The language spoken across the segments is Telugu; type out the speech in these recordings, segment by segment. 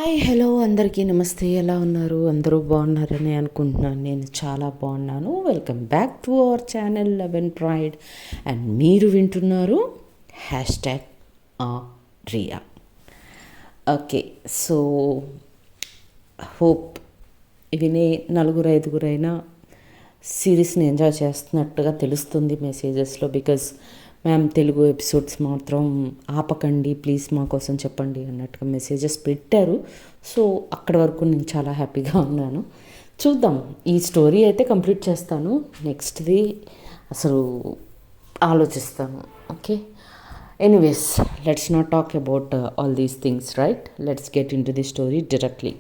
హాయ్ హలో అందరికీ నమస్తే. ఎలా ఉన్నారు? అందరూ బాగున్నారని అనుకుంటున్నాను. నేను చాలా బాగున్నాను. Welcome back to our channel love and pride. And మీరు వింటున్నారు hashtag Riya. Okay, so hope వినే నలుగురు ఐదుగురైనా సిరీస్ని ఎంజాయ్ చేస్తున్నట్టుగా తెలుస్తుంది మెసేజెస్లో. బికాజ్ మ్యామ్ తెలుగు ఎపిసోడ్స్ మాత్రం ఆపకండి ప్లీజ్, మా కోసం చెప్పండి అన్నట్టుగా మెసేజెస్ పెట్టారు. సో అక్కడి వరకు నేను చాలా హ్యాపీగా ఉన్నాను. చూద్దాం, ఈ స్టోరీ అయితే కంప్లీట్ చేస్తాను. నెక్స్ట్ది అసలు ఆలోచిస్తాను. Okay, anyways let's not talk about all these things, right? Let's get in to the story directly.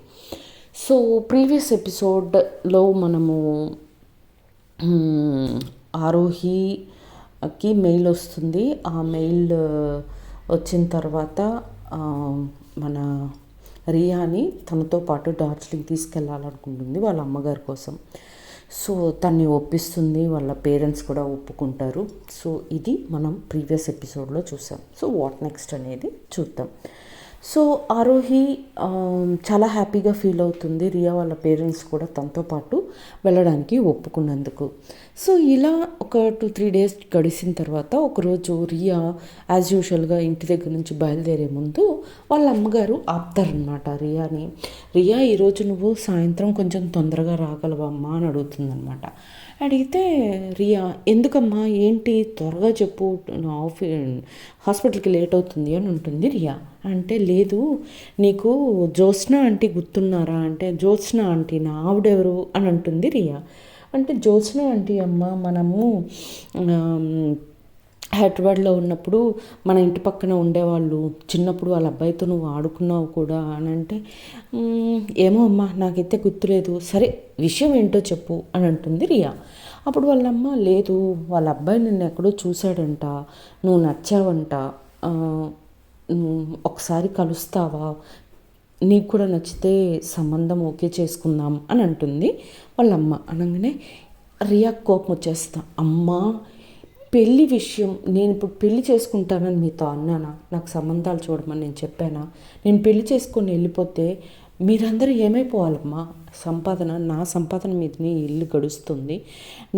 So previous ఎపిసోడ్లో మనము ఆరోహికి మెయిల్ వస్తుంది. ఆ మెయిల్ వచ్చిన తర్వాత మన రియాని తనతో పాటు డార్జిలింగ్ తీసుకెళ్ళాలనుకుంటుంది వాళ్ళ అమ్మగారి కోసం. సో తన్ని ఒప్పిస్తుంది, వాళ్ళ పేరెంట్స్ కూడా ఒప్పుకుంటారు. సో ఇది మనం ప్రీవియస్ ఎపిసోడ్లో చూసాం. సో వాట్ నెక్స్ట్ అనేది చూద్దాం. సో ఆరోహి చాలా హ్యాపీగా ఫీల్ అవుతుంది. రియా వాళ్ళ పేరెంట్స్ కూడా తనతో పాటు వెళ్ళడానికి ఒప్పుకున్నందుకు. సో ఇలా ఒక 2-3 డేస్ గడిచిన తర్వాత ఒకరోజు రియా యాజ్ యూజువల్గా ఇంటి దగ్గర నుంచి బయలుదేరే ముందు వాళ్ళ అమ్మగారు ఆపుతారనమాట రియాని. రియా, ఈరోజు నువ్వు సాయంత్రం కొంచెం తొందరగా రాగలవమ్మా అని అడుగుతుందనమాట. అడిగితే రియా, ఎందుకమ్మా, ఏంటి, త్వరగా చెప్పు, హాస్పిటల్కి లేట్ అవుతుంది అని ఉంటుంది రియా. అంటే లేదు, నీకు జ్యోత్స్న ఆంటీ గుర్తున్నారా అంటే, జ్యోత్స్న ఆంటీనా, ఆవిడెవరు అని అంటుంది రియా. అంటే జ్యోత్స్న ఆంటీ అమ్మ, మనము హైదరాబాద్లో ఉన్నప్పుడు మన ఇంటి పక్కన ఉండేవాళ్ళు, చిన్నప్పుడు వాళ్ళ అబ్బాయితో నువ్వు ఆడుకున్నావు కూడా అని అంటే, ఏమో అమ్మ నాకైతే గుర్తులేదు, సరే విషయం ఏంటో చెప్పు అని అంటుంది రియా. అప్పుడు వాళ్ళమ్మ, లేదు వాళ్ళ అబ్బాయి నిన్ను ఎక్కడో చూశాడంట, నువ్వు నచ్చావంట, ఒకసారి కలుస్తావా, నీకు కూడా నచ్చితే సంబంధం ఓకే చేసుకుందాం అని అంటుంది వాళ్ళమ్మ. అనగానే రియా కోపం వచ్చేస్తా, అమ్మా పెళ్ళి విషయం, నేను ఇప్పుడు పెళ్ళి చేసుకుంటానని మీతో అన్నానా? నాకు సంబంధాలు చూడమని నేను చెప్పానా? నేను పెళ్ళి చేసుకొని వెళ్ళిపోతే మీరందరూ ఏమైపోవాలమ్మా? నా సంపాదన మీదనే ఇల్లు గడుస్తుంది.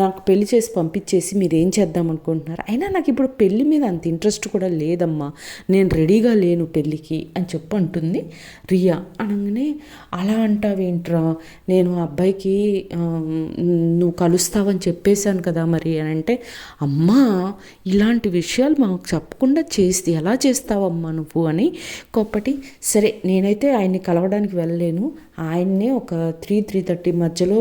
నాకు పెళ్లి చేసి పంపించేసి మీరు ఏం చేద్దామనుకుంటున్నారు? అయినా నాకు ఇప్పుడు పెళ్ళి మీద అంత ఇంట్రెస్ట్ కూడా లేదమ్మా, నేను రెడీగా లేను పెళ్ళికి అని చెప్పి అంటుంది రియా. అనగానే, అలా అంటావేంట్రా, నేను ఆ అబ్బాయికి నువ్వు కలుస్తావని చెప్పేశాను కదా మరి అని అంటే, అమ్మా ఇలాంటి విషయాలు మాకు చెప్పకుండా చేసి ఎలా చేస్తావమ్మా నువ్వు అని కోప్పటి, సరే నేనైతే ఆయన్ని కలవడానికి వెళ్ళలేను, ఆయన్నే ఒక 3-3:30 మధ్యలో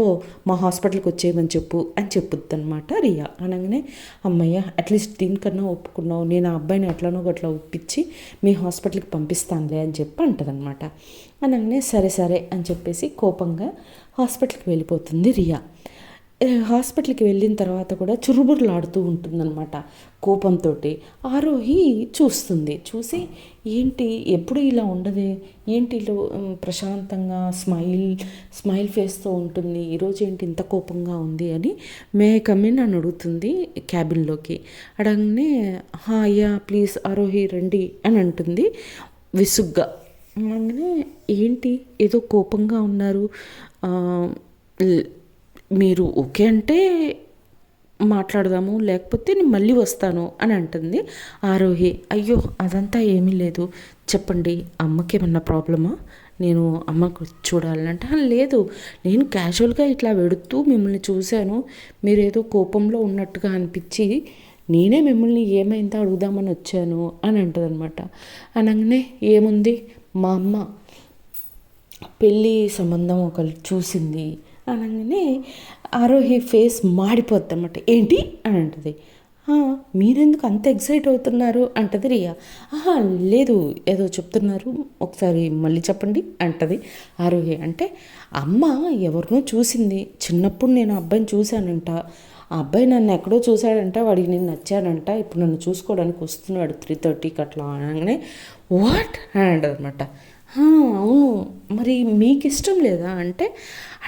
మా హాస్పిటల్కి వచ్చేయమని చెప్పు అని చెప్పుద్ది అనమాట రియా. అనగానే, అమ్మయ్య అట్లీస్ట్ దీనికన్నా ఒప్పుకున్నావు, నేను ఆ అబ్బాయిని ఎట్లనో అట్లా ఒప్పించి మీ హాస్పిటల్కి పంపిస్తానులే అని చెప్పి అంటదనమాట. అనగానే సరే సరే అని చెప్పేసి కోపంగా హాస్పిటల్కి వెళ్ళిపోతుంది రియా. హాస్పిటల్కి వెళ్ళిన తర్వాత కూడా చురుబురులాడుతూ ఉంటుందన్నమాట కోపంతో. ఆరోహి చూసి, ఏంటి ఎప్పుడు ఇలా ఉండదే, ఏంటి ఇలా ప్రశాంతంగా స్మైల్ ఫేస్తో ఉంటుంది, ఈరోజు ఏంటి ఇంత కోపంగా ఉంది అని మే కమిన్ అని అడుగుతుంది క్యాబిన్లోకి. అడగనే, అయ్యా ప్లీజ్ ఆరోహి రండి అని అంటుంది విసుగ్గా. అనగానే, ఏంటి ఏదో కోపంగా ఉన్నారు, మీరు ఓకే అంటే మాట్లాడదాము, లేకపోతే నేను మళ్ళీ వస్తాను అని అంటుంది ఆరోహి. అయ్యో అదంతా ఏమీ లేదు, చెప్పండి అమ్మకి ఏమన్నా ప్రాబ్లమా, నేను అమ్మకు చూడాలంటే, లేదు నేను క్యాజువల్గా ఇట్లా వెడుతూ మిమ్మల్ని చూశాను, మీరేదో కోపంలో ఉన్నట్టుగా అనిపించి నేనే మిమ్మల్ని ఏమైందో అడుగుదామని వచ్చాను అని అంటదనమాట. అనగానే, ఏముంది, మా అమ్మ పెళ్ళి సంబంధం ఒకరు చూసింది అనగానే ఆరోహి ఫేస్ మాడిపోద్ది అన్నమాట. ఏంటి అని అంటుంది. మీరెందుకు అంత ఎక్సైట్ అవుతున్నారు అంటది రియా. లేదు ఏదో చెప్తున్నారు, ఒకసారి మళ్ళీ చెప్పండి అంటది ఆరోహి. అంటే అమ్మ ఎవరినో చూసింది, చిన్నప్పుడు నేను ఆ అబ్బాయిని చూశానంట, ఆ అబ్బాయి నన్ను ఎక్కడో చూశాడంట, వాడికి నేను నచ్చానంట, ఇప్పుడు నన్ను చూసుకోవడానికి వస్తున్నాడు 3:30కి అట్లా అనగానే, వాట్ అని అంటదనమాట. అవును, మరి మీకు ఇష్టం లేదా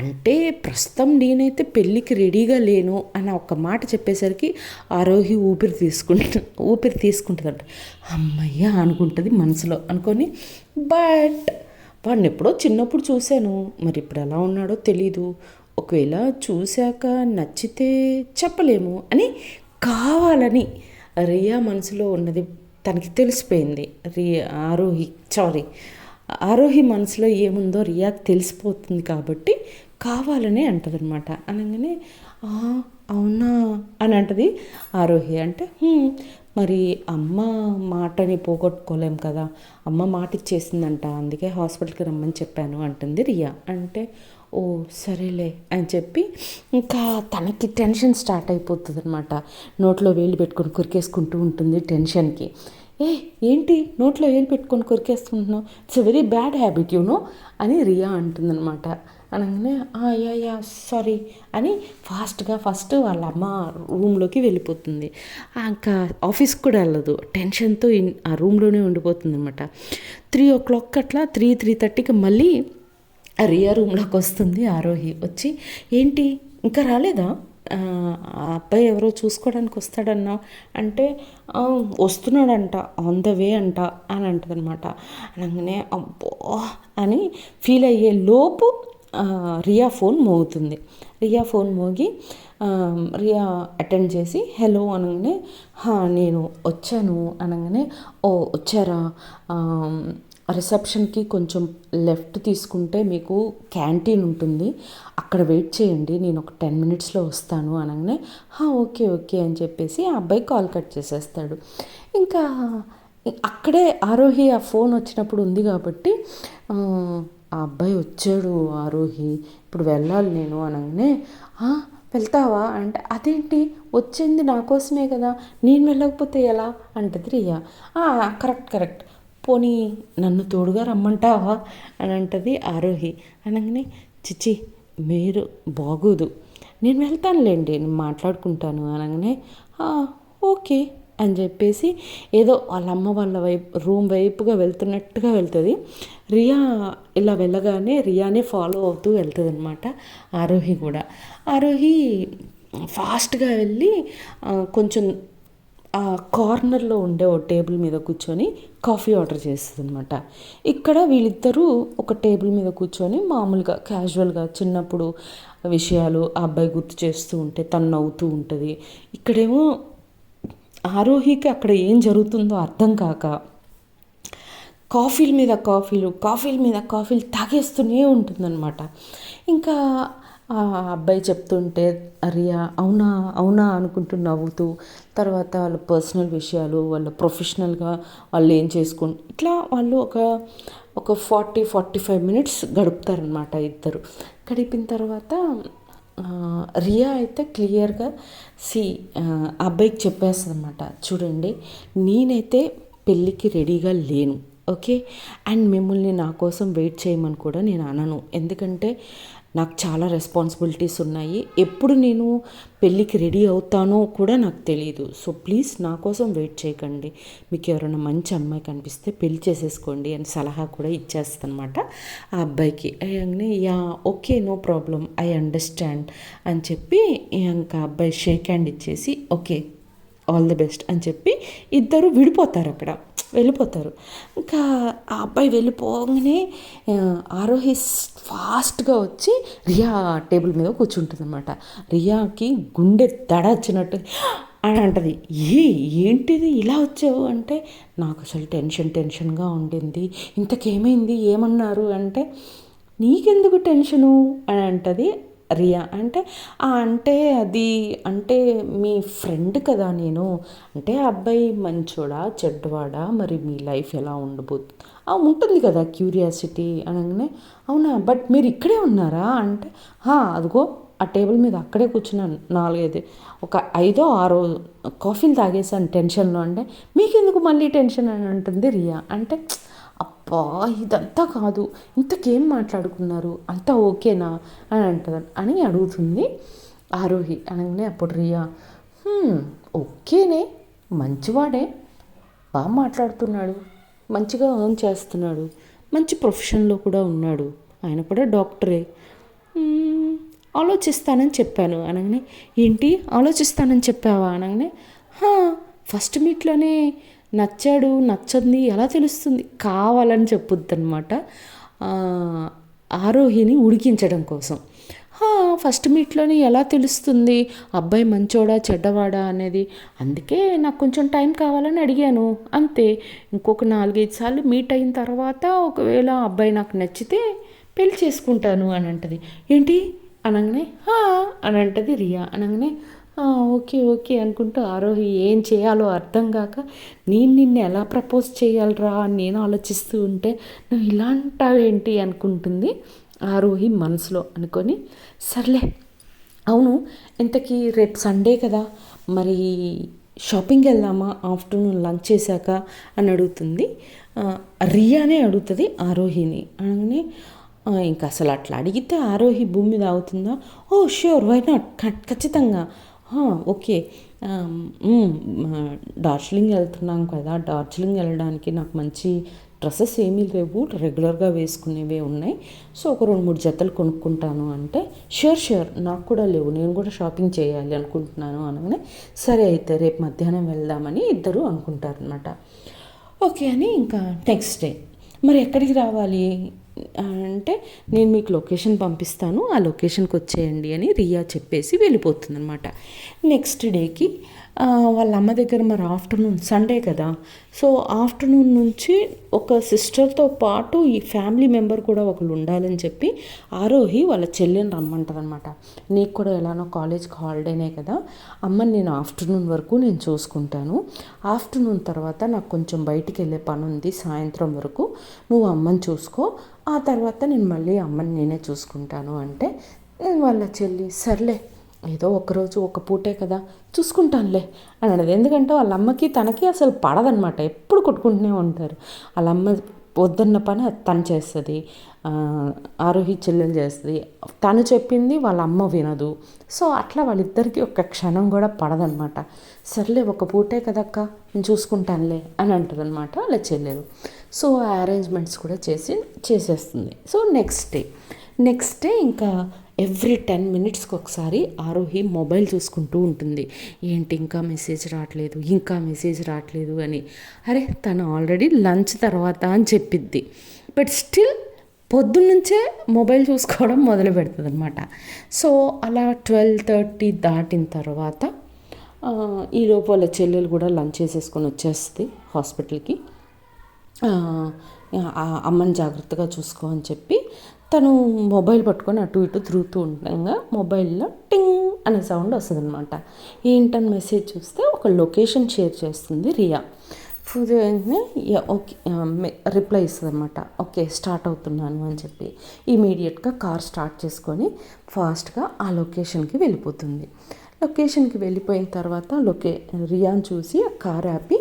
అంటే ప్రస్తుతం నేనైతే పెళ్ళికి రెడీగా లేను అని ఒక మాట చెప్పేసరికి ఆరోహి ఊపిరి తీసుకుంటుందంట. అమ్మయ్య అనుకుంటుంది మనసులో. అనుకొని బట్ వాడిని ఎప్పుడో చిన్నప్పుడు చూశాను, మరి ఇప్పుడు ఎలా ఉన్నాడో తెలీదు, ఒకవేళ చూశాక నచ్చితే చెప్పలేము అని కావాలని రియా మనసులో ఉన్నది తనకి తెలిసిపోయింది. ఆరోహి సారీ ఆరోహి మనసులో ఏముందో రియాకి తెలిసిపోతుంది కాబట్టి కావాలనే అంటదనమాట. అనగానే అవునా అని అంటది ఆరోహి. అంటే మరి అమ్మ మాటని పోగొట్టుకోలేం కదా, అమ్మ మాట ఇచ్చేసిందంట, అందుకే హాస్పిటల్కి రమ్మని చెప్పాను అంటుంది రియా. అంటే ఓ సరేలే అని చెప్పి ఇంకా తనకి టెన్షన్ స్టార్ట్ అయిపోతుంది అనమాట. నోట్లో వేలు పెట్టుకొని కొరికేసుకుంటూ ఉంటుంది టెన్షన్కి. ఏంటి నోట్లో వేలు పెట్టుకొని కొరికేసుకుంటున్నావు, it's a very bad habit you know అని రియా అంటుందన్నమాట. అనగానే యా సారీ అని ఫాస్ట్గా ఫస్ట్ వాళ్ళ అమ్మ రూమ్లోకి వెళ్ళిపోతుంది. ఇంకా ఆఫీస్కి కూడా వెళ్ళదు, టెన్షన్తో ఆ రూమ్లోనే ఉండిపోతుంది అనమాట. 3 o'clock అట్లా 3:30కి మళ్ళీ రియా రూమ్లోకి వస్తుంది ఆరోహి. వచ్చి ఏంటి ఇంకా రాలేదా, ఆ అబ్బాయి ఎవరో చూసుకోవడానికి వస్తాడన్నావు అంటే వస్తున్నాడంట, ఆన్ ద వే అంట అని అంటదనమాట. అనగానే అబ్బో అని ఫీల్ అయ్యే లోపు రియా ఫోన్ మోగుతుంది. రియా ఫోన్ మోగి రియా అటెండ్ చేసి హలో అనగానే నేను వచ్చాను అనగానే వచ్చారా, రిసెప్షన్కి కొంచెం లెఫ్ట్ తీసుకుంటే మీకు క్యాంటీన్ ఉంటుంది, అక్కడ వెయిట్ చేయండి, నేను ఒక 10 minutesలో వస్తాను అనగానే ఓకే ఓకే అని చెప్పేసి ఆ అబ్బాయి కాల్ కట్ చేసేస్తాడు. ఇంకా అక్కడే ఆరోహి ఆ ఫోన్ వచ్చినప్పుడు ఉంది కాబట్టి ఆ అబ్బాయి వచ్చాడు ఆరోహి, ఇప్పుడు వెళ్ళాలి నేను అనగానే వెళ్తావా అంటే అదేంటి వచ్చింది నా కోసమే కదా, నేను వెళ్ళకపోతే ఎలా అంటది రియా. కరెక్ట్ పోనీ నన్ను తోడుగా రమ్మంటావా అని అంటది ఆరోహి. అనగానే చిచి మీరు బాగోదు, నేను వెళ్తానులేండి, నేను మాట్లాడుకుంటాను అనగానే ఓకే అని చెప్పేసి ఏదో వాళ్ళ అమ్మ వాళ్ళ రూమ్ వైపుగా వెళ్తున్నట్టుగా వెళ్తుంది. రియా ఇలా వెళ్ళగానే రియానే ఫాలో అవుతూ వెళ్తుంది అనమాట ఆరోహి కూడా. ఆరోహి ఫాస్ట్గా వెళ్ళి కొంచెం ఆ కార్నర్లో ఉండే ఓ టేబుల్ మీద కూర్చొని కాఫీ ఆర్డర్ చేస్తుంది అనమాట. ఇక్కడ వీళ్ళిద్దరూ ఒక టేబుల్ మీద కూర్చొని మామూలుగా క్యాజువల్గా చిన్నప్పుడు విషయాలు ఆ అబ్బాయి గుర్తు చేస్తూ ఉంటే తను నవ్వుతూ ఉంటుంది. ఇక్కడేమో ఆరోహికి అక్కడ ఏం జరుగుతుందో అర్థం కాక కాఫీల మీద కాఫీలు తాగేస్తూనే ఉంటుందన్నమాట. ఇంకా ఆ అబ్బాయి చెప్తుంటే రియా అవునా అనుకుంటూ నవ్వుతూ, తర్వాత వాళ్ళ పర్సనల్ విషయాలు, వాళ్ళ ప్రొఫెషనల్గా వాళ్ళు ఏం ఇట్లా వాళ్ళు ఒక 40-45 minutes గడుపుతారనమాట ఇద్దరు. గడిపిన తర్వాత రియా అయితే క్లియర్గా అబ్బాయికి చెప్పేస్తుంది అనమాట, చూడండి నేనైతే పెళ్ళికి రెడీగా లేను, ఓకే, అండ్ మిమ్మల్ని నా కోసం వెయిట్ చేయమని కూడా నేను అనను, ఎందుకంటే నాకు చాలా రెస్పాన్సిబిలిటీస్ ఉన్నాయి, ఎప్పుడు నేను పెళ్ళికి రెడీ అవుతానో కూడా నాకు తెలియదు, సో ప్లీజ్ నా కోసం వెయిట్ చేయకండి, మీకు ఎవరైనా మంచి అమ్మాయి కనిపిస్తే పెళ్ళి చేసేసుకోండి అని సలహా కూడా ఇచ్చేస్తానమాట ఆ అబ్బాయికి. Okay no problem, I understand అని చెప్పి ఇంకా అబ్బాయి షేక్ హ్యాండ్ ఇచ్చేసి ఓకే ఆల్ ది బెస్ట్ అని చెప్పి ఇద్దరు వెళ్ళిపోతారు. ఇంకా ఆ అబ్బాయి వెళ్ళిపోగానే ఆరోహి ఫాస్ట్గా వచ్చి రియా టేబుల్ మీద కూర్చుంటుంది అనమాట. రియాకి గుండె దడ వచ్చినట్టు అని అంటది, ఏంటిది ఇలా వచ్చావు అంటే నాకు అసలు టెన్షన్గా ఉండింది, ఇంతకేమైంది ఏమన్నారు అంటే నీకెందుకు టెన్షను అని అంటది రియా. అంటే మీ ఫ్రెండ్ కదా నేను, అంటే అబ్బాయి మంచోడా చెడ్డవాడా, మరి మీ లైఫ్ ఎలా ఉండబోతుంది ఉంటుంది కదా క్యూరియాసిటీ అనగానే అవునా బట్ మీరు ఇక్కడే ఉన్నారా అంటే అదిగో ఆ టేబుల్ మీద అక్కడే కూర్చున్నాను 5-6 కాఫీలు తాగేసాను టెన్షన్లో. అంటే మీకెందుకు మళ్ళీ టెన్షన్ అని అంటుంది రియా. అంటే అబ్బా ఇదంతా కాదు, ఇంతకేం మాట్లాడుకున్నారు, అంతా ఓకేనా అని అడుగుతుంది ఆరోహి. అనగానే అప్పుడు రియా ఓకేనే, మంచివాడే, బాగా మాట్లాడుతున్నాడు, మంచిగా ఎర్న్ చేస్తున్నాడు, మంచి ప్రొఫెషన్లో కూడా ఉన్నాడు, ఆయన కూడా డాక్టరే, ఆలోచిస్తానని చెప్పాను అనగానే ఏంటి ఆలోచిస్తానని చెప్పావా అనగానే ఫస్ట్ మీట్లోనే నచ్చాడు నచ్చంది ఎలా తెలుస్తుంది, కావాలని చెప్పుద్ది అనమాట. ఆరోహిని ఉడికించడం కోసం. ఫస్ట్ మీట్లోనే ఎలా తెలుస్తుంది అబ్బాయి మంచోడా చెడ్డవాడా అనేది? అందుకే నాకు కొంచెం టైం కావాలని అడిగాను అంతే. ఇంకొక 4-5 సార్లు మీట్ అయిన తర్వాత ఒకవేళ అబ్బాయి నాకు నచ్చితే పెళ్లి చేసుకుంటాను అని అంటది. ఏంటి అనగానే అని అంటది రియా. అనగానే ఓకే ఓకే అనుకుంటూ ఆరోహి ఏం చేయాలో అర్థం కాక నేను నిన్ను ఎలా ప్రపోజ్ చేయాలరా అని నేను ఆలోచిస్తూ ఉంటే నువ్వు ఇలా అంటావేంటి అనుకుంటుంది ఆరోహి మనసులో. అనుకొని సర్లే అవును ఇంతకీ రేపు సండే కదా మరి షాపింగ్కి వెళ్దామా ఆఫ్టర్నూన్ లంచ్ చేశాక అని అడుగుతుంది. రియానే అడుగుతుంది ఆరోహిని. అనగానే ఇంకా అసలు అట్లా అడిగితే ఆరోహి భూమి మీద అవుతుందా? ష్యూర్ వై నాట్, ఖచ్చితంగా ఓకే. డార్జిలింగ్ వెళ్తున్నాం కదా, డార్జిలింగ్ వెళ్ళడానికి నాకు మంచి డ్రెస్సెస్ ఏమీ లేవు, రెగ్యులర్గా వేసుకునేవే ఉన్నాయి. సో ఒక 2-3 జతలు కొనుక్కుంటాను అంటే ష్యూర్ నాకు కూడా లేవు, నేను కూడా షాపింగ్ చేయాలి అనుకుంటున్నాను అనగానే సరే అయితే రేపు మధ్యాహ్నం వెళ్దామని ఇద్దరు అనుకుంటారనమాట. ఓకే అని ఇంకా నెక్స్ట్ డే మరి ఎక్కడికి రావాలి అంటే నేను మీకు లొకేషన్ పంపిస్తాను ఆ లొకేషన్కి వచ్చేయండి అని రియా చెప్పేసి వెళ్ళిపోతుంది అనమాట. నెక్స్ట్ డేకి వాళ్ళ అమ్మ దగ్గర మరి ఆఫ్టర్నూన్ సండే కదా, సో ఆఫ్టర్నూన్ నుంచి ఒక సిస్టర్తో పాటు ఈ ఫ్యామిలీ మెంబర్ కూడా ఒకళ్ళు ఉండాలని చెప్పి ఆరోహి వాళ్ళ చెల్లెని రమ్మంటుంది అనమాట. నీకు కూడా ఎలానో కాలేజ్కి హాలిడేనే కదా, అమ్మని నేను ఆఫ్టర్నూన్ వరకు నేను చూసుకుంటాను, ఆఫ్టర్నూన్ తర్వాత నాకు కొంచెం బయటికి వెళ్ళే పని ఉంది సాయంత్రం వరకు, నువ్వు అమ్మని చూసుకో, ఆ తర్వాత నేను మళ్ళీ అమ్మని నేనే చూసుకుంటాను అంటే వాళ్ళ చెల్లి సర్లే ఏదో ఒకరోజు ఒక పూటే కదా చూసుకుంటానులే అని అన్నది. ఎందుకంటే వాళ్ళ అమ్మకి తనకి అసలు పడదనమాట, ఎప్పుడు కొట్టుకుంటూనే ఉంటారు. వాళ్ళ అమ్మ వద్దన్న పని తను చేస్తుంది, ఆరోహి చెల్లెలు చేస్తుంది, తను చెప్పింది వాళ్ళ అమ్మ వినదు. సో అట్లా వాళ్ళిద్దరికీ ఒక్క క్షణం కూడా పడదనమాట. సర్లే ఒక పూటే కదక్క నేను చూసుకుంటానులే అని అంటారు అనమాట వాళ్ళ చెల్లెలు. సో ఆ అరేంజ్మెంట్స్ కూడా చేసేస్తుంది. సో నెక్స్ట్ డే ఇంకా ఎవ్రీ 10 మినిట్స్కి ఒకసారి ఆరోహి మొబైల్ చూసుకుంటూ ఉంటుంది. ఏంటి ఇంకా మెసేజ్ రావట్లేదు అని. అరే తను ఆల్రెడీ లంచ్ తర్వాత అని చెప్పిద్ది, బట్ స్టిల్ పొద్దున్నుంచే మొబైల్ చూసుకోవడం మొదలు పెడుతుంది అనమాట. సో అలా 12:30 దాటిన తర్వాత ఈ లోపు వాళ్ళ చెల్లెలు కూడా లంచ్ చేసేసుకొని వచ్చేస్తుంది హాస్పిటల్కి. అమ్మని జాగ్రత్తగా చూసుకో అని చెప్పి తను మొబైల్ పట్టుకొని అటు ఇటు తిరుగుతూ ఉండగా మొబైల్లో టింగ్ అనే సౌండ్ వస్తుంది అనమాట. ఏంటని మెసేజ్ చూస్తే ఒక లొకేషన్ షేర్ చేస్తుంది రియా. వెంటనే ఓకే రిప్లై ఇస్తుంది అనమాట, ఓకే స్టార్ట్ అవుతున్నాను అని చెప్పి ఇమీడియట్గా కార్ స్టార్ట్ చేసుకొని ఫాస్ట్గా ఆ లొకేషన్కి వెళ్ళిపోతుంది. లొకేషన్కి వెళ్ళిపోయిన తర్వాత రియాని చూసి ఆ కార్ ఆపి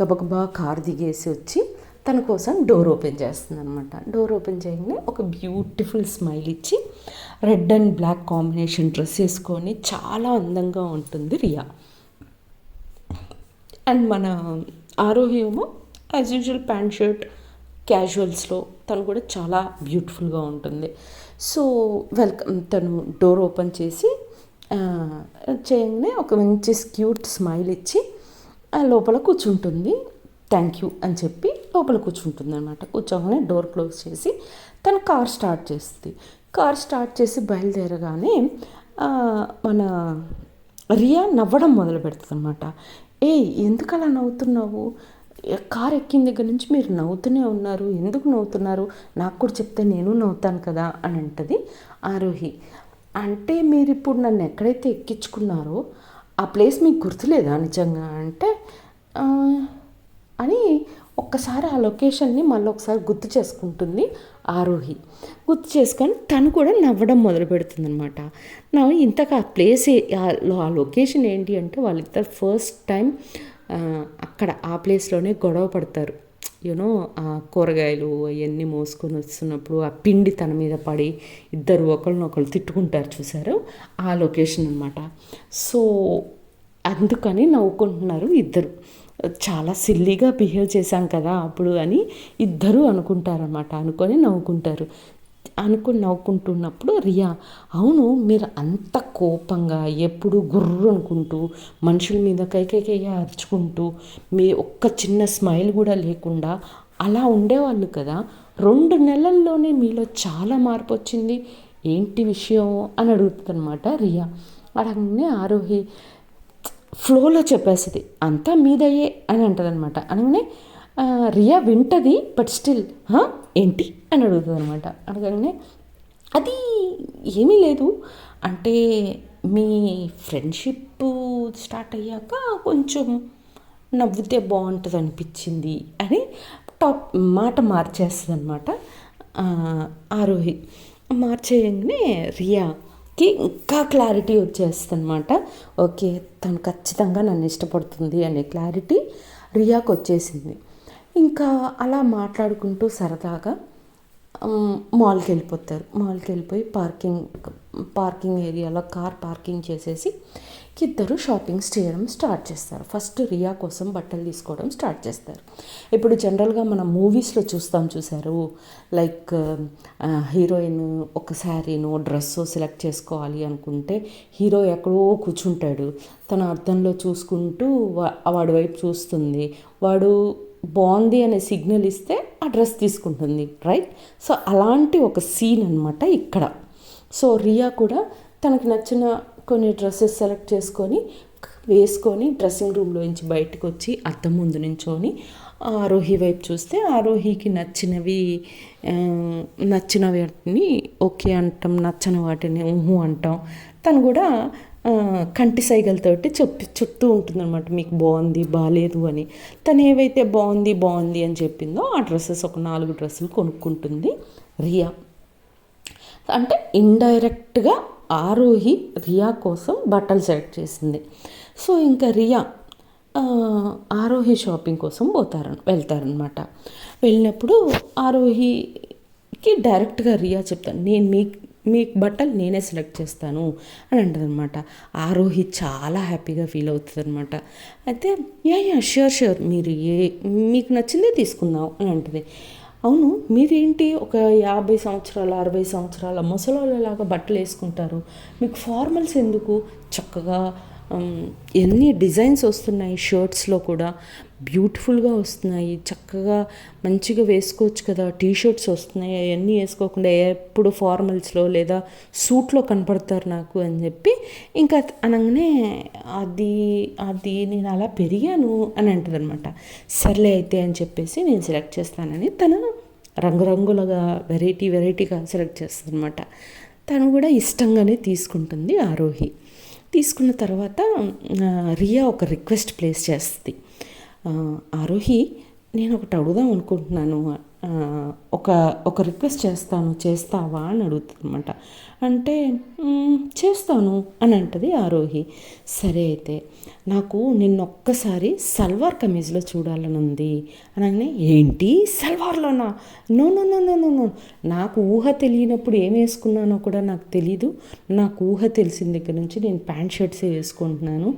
గబగబా కార్ దిగేసి వచ్చి తన కోసం డోర్ ఓపెన్ చేస్తుంది అనమాట. డోర్ ఓపెన్ చేయగానే ఒక బ్యూటిఫుల్ స్మైల్ ఇచ్చి red and black combination dress వేసుకొని చాలా అందంగా ఉంటుంది రియా. అండ్ మన ఆరోహి ఏమో యాజ్ యూజువల్ ప్యాంట్ షర్ట్ క్యాజువల్స్లో తను కూడా చాలా బ్యూటిఫుల్గా ఉంటుంది. సో తను డోర్ ఓపెన్ చేసి చేయగానే ఒక మంచి క్యూట్ స్మైల్ ఇచ్చి లోపల కూర్చుంటుంది. థ్యాంక్ యూ అని చెప్పి లోపల కూర్చుంటుంది అనమాట. కూర్చోగానే డోర్ క్లోజ్ చేసి తను కార్ స్టార్ట్ చేస్తుంది. కార్ స్టార్ట్ చేసి బయలుదేరగానే మన రియా నవ్వడం మొదలు పెడుతుంది అనమాట. ఎందుకు అలా నవ్వుతున్నావు, కార్ ఎక్కిన దగ్గర నుంచి మీరు నవ్వుతూనే ఉన్నారు, ఎందుకు నవ్వుతున్నారు, నాకు కూడా చెప్తే నేను నవ్వుతాను కదా అని అంటది ఆరోహి. అంటే మీరు ఇప్పుడు నన్ను ఎక్కడైతే ఎక్కించుకున్నారో ఆ ప్లేస్ మీకు గుర్తులేదా నిజంగా అంటే అని ఒక్కసారి ఆ లొకేషన్ని మళ్ళీ ఒకసారి గుర్తు చేసుకుంటుంది ఆరోహి. గుర్తు చేసుకొని తను కూడా నవ్వడం మొదలు పెడుతుంది అనమాట. ఇంతకు ఆ ప్లేస్ ఆ లొకేషన్ ఏంటి అంటే వాళ్ళిద్దరు ఫస్ట్ టైం అక్కడ ఆ ప్లేస్లోనే గొడవ పడతారు. యూనో ఆ కూరగాయలు అవన్నీ మోసుకొని వస్తున్నప్పుడు ఆ పిండి తన మీద పడి ఇద్దరు ఒకరినొకరు తిట్టుకుంటారు చూసారు, ఆ లొకేషన్ అనమాట. సో అందుకని నవ్వుకుంటున్నారు ఇద్దరు. చాలా సిల్లీగా బిహేవ్ చేశాం కదా అప్పుడు అని ఇద్దరు అనుకుంటారన్నమాట. నవ్వుకుంటున్నప్పుడు రియా, అవును మీరు అంత కోపంగా ఎప్పుడు గుర్రు అనుకుంటూ మనుషుల మీద కైకైకయ్య అరుచుకుంటూ మీ ఒక్క చిన్న స్మైల్ కూడా లేకుండా అలా ఉండేవాళ్ళు కదా, 2 నెలల్లోనే మీలో చాలా మార్పు వచ్చింది, ఏంటి విషయం అని అడుగుతుందనమాట రియా. అడగగానే ఆరోహి ఫ్లోలో చెప్పేస్తుంది, అంతా మీదయ్యే అని అంటదనమాట. అనగానే రియా వింటది, బట్ స్టిల్ ఏంటి అని అడుగుతుంది అనమాట. అడగగానే అది ఏమీ లేదు అంటే మీ ఫ్రెండ్షిప్ స్టార్ట్ అయ్యాక కొంచెం నవ్వితే బాగుంటుంది అనిపించింది అని మాట మార్చేస్తుంది అనమాట ఆరోహి. మార్చేయగానే రియాకి ఇంకా క్లారిటీ వచ్చేస్తుంది అనమాట. ఓకే, తను ఖచ్చితంగా నన్ను ఇష్టపడుతుంది అనే క్లారిటీ రియాకి వచ్చేసింది. ఇంకా అలా మాట్లాడుకుంటూ సరదాగా మాల్కి వెళ్ళిపోతారు. మాల్కి వెళ్ళిపోయి పార్కింగ్ ఏరియాలో కార్ పార్కింగ్ చేసేసి ఇద్దరు షాపింగ్స్ చేయడం స్టార్ట్ చేస్తారు. ఫస్ట్ రియా కోసం బట్టలు తీసుకోవడం స్టార్ట్ చేస్తారు. ఇప్పుడు జనరల్గా మనం మూవీస్లో చూసారు, లైక్ హీరోయిన్ ఒక శారీనో డ్రెస్సో సెలెక్ట్ చేసుకోవాలి అనుకుంటే హీరో ఎక్కడో కూర్చుంటాడు, తన అద్దంలో చూసుకుంటూ వాడి వైపు చూస్తుంది, వాడు బాగుంది అనే సిగ్నల్ ఇస్తే ఆ డ్రెస్ తీసుకుంటుంది, రైట్? సో అలాంటి ఒక సీన్ అనమాట ఇక్కడ. సో రియా కూడా తనకు నచ్చిన కొన్ని డ్రెస్సెస్ సెలెక్ట్ చేసుకొని వేసుకొని డ్రెస్సింగ్ రూమ్లో నుంచి బయటకు వచ్చి అద్దం ముందు నించొని ఆరోహి వైపు చూస్తే ఆరోహికి నచ్చిన వాటిని ఓకే అంటాం, నచ్చని వాటిని ఊహు అంటాం. తను కూడా కంటి సైగలతోటి చెప్తూ ఉంటుందన్నమాట, మీకు బాగుంది బాగాలేదు అని. తను ఏవైతే బాగుంది అని చెప్పిందో ఆ డ్రెస్సెస్ ఒక 4 డ్రెస్సులు కొనుక్కుంటుంది రియా. అంటే ఇండైరెక్ట్గా ఆరోహి రియా కోసం బట్టలు సెలెక్ట్ చేసింది. సో ఇంకా రియా ఆరోహి షాపింగ్ కోసం వెళ్తారనమాట. వెళ్ళినప్పుడు ఆరోహికి డైరెక్ట్గా రియా చెప్తాను, నేను మీకు బట్టలు నేనే సెలెక్ట్ చేస్తాను అని అంటదనమాట. ఆరోహి చాలా హ్యాపీగా ఫీల్ అవుతుంది అనమాట. అయితే యా ష్యూర్ మీకు నచ్చిందే తీసుకుందాం అని అంటది. అవును, మీరేంటి ఒక 50 సంవత్సరాలు 60 సంవత్సరాల ముసలోళ్ళలాగా బట్టలు వేసుకుంటారు, మీకు ఫార్మల్స్ ఎందుకు? చక్కగా ఎన్ని డిజైన్స్ వస్తున్నాయి, షర్ట్స్లో కూడా బ్యూటిఫుల్గా వస్తున్నాయి, చక్కగా మంచిగా వేసుకోవచ్చు కదా, టీషర్ట్స్ వస్తున్నాయి, అవన్నీ వేసుకోకుండా ఎప్పుడు ఫార్మల్స్లో లేదా సూట్లో కనపడతారు నాకు అని చెప్పి ఇంకా అనగానే అది నేను అలా పెరిగాను అని అంటదనమాట. సర్లే అయితే అని చెప్పేసి నేను సెలెక్ట్ చేస్తానని తను రంగురంగులుగా వెరైటీగా సెలెక్ట్ చేస్తుంది అనమాట. తను కూడా ఇష్టంగానే తీసుకుంటుంది ఆరోహి. తీసుకున్న తర్వాత రియా ఒక రిక్వెస్ట్ ప్లేస్ చేస్తుంది. ఆరోహి, నేను ఒకటి అడుగుదాం అనుకుంటున్నాను, ఒక రిక్వెస్ట్ చేస్తావా అని అడుగుతుంది అనమాట. అంటే చేస్తాను అని అంటది ఆరోహి. సరే అయితే నాకు నిన్నొక్కసారి సల్వార్ కమీజ్లో చూడాలని ఉంది అనగానే, ఏంటి సల్వార్లోనా? నో, నాకు ఊహ తెలియనప్పుడు ఏం వేసుకున్నానో కూడా నాకు తెలీదు. నాకు ఊహ తెలిసిన దగ్గర నుంచి నేను ప్యాంట్ షర్ట్సే వేసుకుంటున్నాను.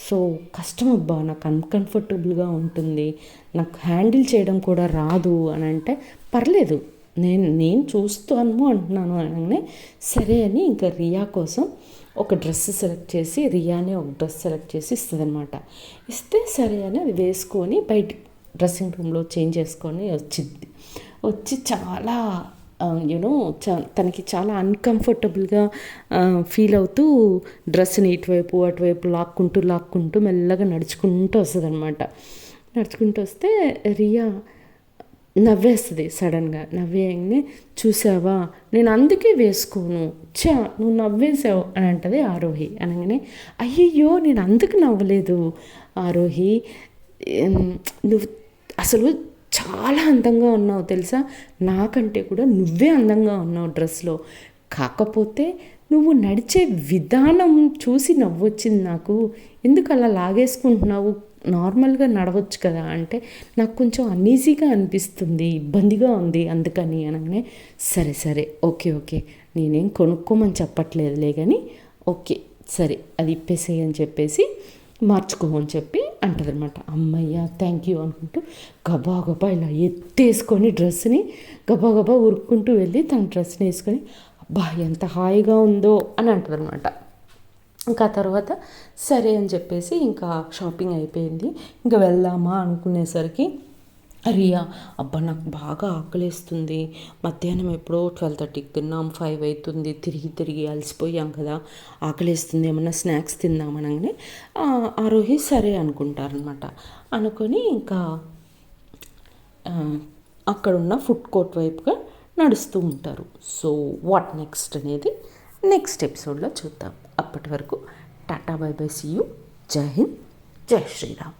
సో కష్టం అబ్బా, నాకు అన్కంఫర్టబుల్గా ఉంటుంది, నాకు హ్యాండిల్ చేయడం కూడా రాదు అని అంటే, పర్లేదు నేను చూస్తాను అంటున్నాను అనగానే సరే అని ఇంకా రియా కోసం ఒక డ్రెస్ సెలెక్ట్ చేసి రియానే ఒక డ్రెస్ సెలెక్ట్ చేసి ఇస్తుంది అనమాట. ఇస్తే సరే అని అది వేసుకొని బయట డ్రెస్సింగ్ రూమ్లో చేంజ్ చేసుకొని వచ్చి చాలా తనకి చాలా అన్కంఫర్టబుల్గా ఫీల్ అవుతూ డ్రెస్ని ఇటువైపు అటువైపు లాక్కుంటూ మెల్లగా నడుచుకుంటూ వస్తుంది అనమాట. నడుచుకుంటూ వస్తే రియా నవ్వేస్తుంది. సడన్గా నవ్వేయగానే, చూసావా నేను అందుకే వేసుకోను, నువ్వు నవ్వేసావు అని అంటది ఆరోహి. అనగానే, అయ్యయ్యో నేను అందుకు నవ్వలేదు ఆరోహి, నువ్వు అసలు చాలా అందంగా ఉన్నావు తెలుసా, నాకంటే కూడా నువ్వే అందంగా ఉన్నావు డ్రెస్లో, కాకపోతే నువ్వు నడిచే విధానం చూసి నవ్వొచ్చింది నాకు, ఎందుకు అలా లాగేసుకుంటున్నావు, నార్మల్గా నడవచ్చు కదా అంటే, నాకు కొంచెం అన్ఈజీగా అనిపిస్తుంది, ఇబ్బందిగా ఉంది అందుకని అనగానే, సరే ఓకే నేనేం కొనుక్కోమని చెప్పట్లేదులే కానీ ఓకే సరే అది ఇప్పేసేయి అని చెప్పేసి మార్చుకోమని చెప్పి అంటదనమాట. అమ్మయ్య థ్యాంక్ యూ అనుకుంటూ గబా ఇలా ఎత్తేసుకొని డ్రెస్ని గబా ఉరుక్కుంటూ వెళ్ళి తన డ్రెస్ని వేసుకొని, అబ్బా ఎంత హాయిగా ఉందో అని అంటదనమాట. ఇంకా తర్వాత సరే అని చెప్పేసి ఇంకా షాపింగ్ అయిపోయింది, ఇంకా వెళ్దామా అనుకునేసరికి రియా, అబ్బా నాకు బాగా ఆకలేస్తుంది, మధ్యాహ్నం ఎప్పుడో 12:30కి తిన్నాం, 5 అవుతుంది, తిరిగి తిరిగి అలసిపోయాం కదా, ఆకలేస్తుంది, ఏమన్నా స్నాక్స్ తిందాం అనగానే ఆరోహి సరే అనుకుంటారనమాట. అనుకొని ఇంకా అక్కడున్న ఫుడ్ కోర్ట్ వైపుగా నడుస్తూ ఉంటారు. సో వాట్ నెక్స్ట్ అనేది నెక్స్ట్ ఎపిసోడ్లో చూద్దాం. అప్పటి వరకు tata bye bye, see you, Jai Hind, జై శ్రీరామ్.